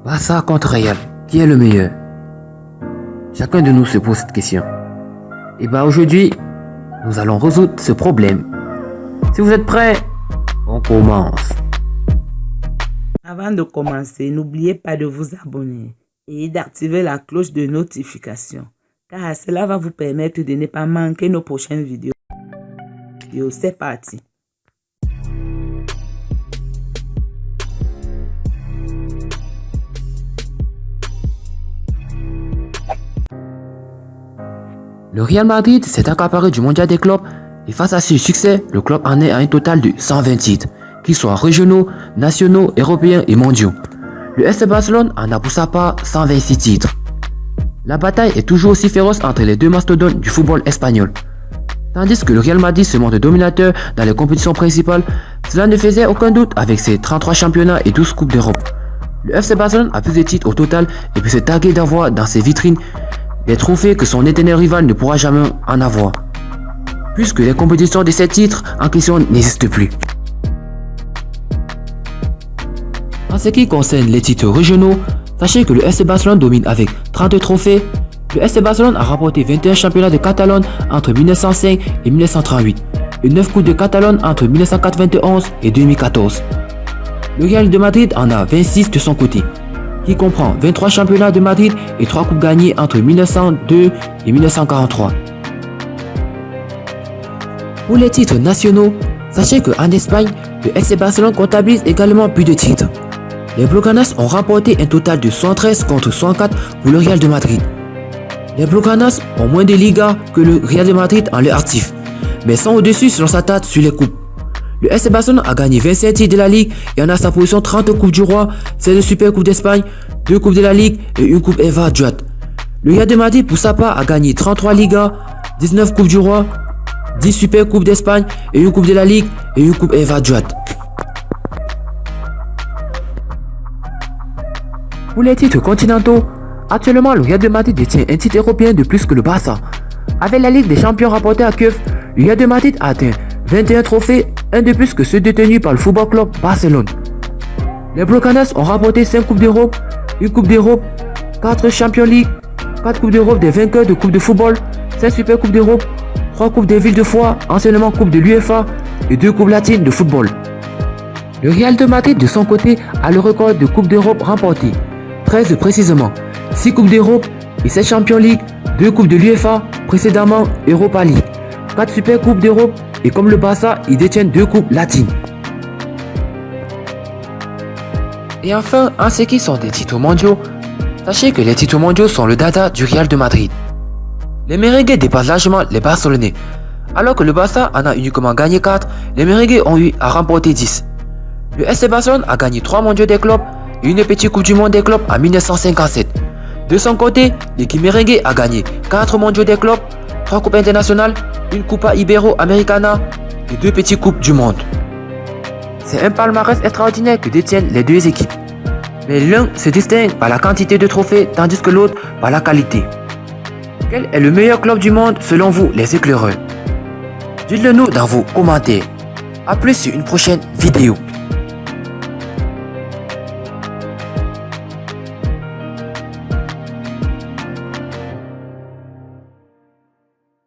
Barça contre Real, qui est le meilleur? Chacun de nous se pose cette question. Et aujourd'hui, nous allons résoudre ce problème. Si vous êtes prêts, on commence. Avant de commencer, n'oubliez pas de vous abonner et d'activer la cloche de notification, car cela va vous permettre de ne pas manquer nos prochaines vidéos. C'est parti. Le Real Madrid s'est accaparé du mondial des clubs et face à ce succès, le club en est à un total de 120 titres, qu'ils soient régionaux, nationaux, européens et mondiaux. Le FC Barcelone en a pour sa part 126 titres. La bataille est toujours aussi féroce entre les deux mastodontes du football espagnol. Tandis que le Real Madrid se montre dominateur dans les compétitions principales, cela ne faisait aucun doute avec ses 33 championnats et 12 coupes d'Europe. Le FC Barcelone a plus de titres au total et peut se targuer d'avoir dans ses vitrines des trophées que son éternel rival ne pourra jamais en avoir, puisque les compétitions de ces titres en question n'existent plus. En ce qui concerne les titres régionaux, sachez que le FC Barcelone domine avec 30 trophées. Le FC Barcelone a remporté 21 championnats de Catalogne entre 1905 et 1938 et 9 coupes de Catalogne entre 1991 et 2014. Le Real de Madrid en a 26 de son côté, qui comprend 23 championnats de Madrid et 3 coupes gagnées entre 1902 et 1943. Pour les titres nationaux, sachez qu'en Espagne, le FC Barcelone comptabilise également plus de titres. Les Blaugranas ont remporté un total de 113 contre 104 pour le Real de Madrid. Les Blaugranas ont moins de Liga que le Real de Madrid en leur actif, mais sont au-dessus si l'on s'attarde sur les coupes. Le FC Barcelone a gagné 25 titres de la Ligue et en a sa position 30 Coupes du Roi, 16 Super Coupe d'Espagne, 2 Coupes de la Ligue et une Coupe Eva Duat. Le Real de Madrid pour sa part a gagné 33 Ligas, 19 Coupes du Roi, 10 Super Coupes d'Espagne et une Coupe de la Ligue et une Coupe Eva Duat. Pour les titres continentaux, actuellement le Real de Madrid détient un titre européen de plus que le Barça. Avec la Ligue des Champions rapportée à Kiev, le Real de Madrid a atteint 21 trophées, un de plus que ceux détenus par le Football Club Barcelone. Les Blaugranas ont remporté 5 Coupes d'Europe, une Coupe d'Europe, 4 Champions League, 4 Coupes d'Europe des vainqueurs de Coupe de football, 5 Super Coupes d'Europe, 3 Coupes des villes de foi, anciennement Coupe de l'UEFA et 2 Coupes latines de football. Le Real de Madrid de son côté a le record de Coupes d'Europe remportées, 13 précisément, 6 Coupes d'Europe et 7 Champions League, 2 Coupes de l'UEFA, précédemment Europa League, 4 Super Coupes d'Europe et comme le Barça, il détient 2 coupes latines. Et enfin, en ce qui sont des titres mondiaux, sachez que les titres mondiaux sont le dada du Real de Madrid. Les merengues dépassent largement les Barcelonais. Alors que le Barça en a uniquement gagné 4, les merengues ont eu à remporter 10. Le FC Barcelone a gagné 3 mondiaux des clubs et une petite coupe du monde des clubs en 1957. De son côté, l'équipe merengue a gagné 4 mondiaux des clubs, 3 coupes internationales, une Copa Ibero-Americana et 2 petites coupes du monde. C'est un palmarès extraordinaire que détiennent les deux équipes. Mais l'un se distingue par la quantité de trophées tandis que l'autre par la qualité. Quel est le meilleur club du monde selon vous les éclaireurs? Dites-le nous dans vos commentaires. A plus sur une prochaine vidéo.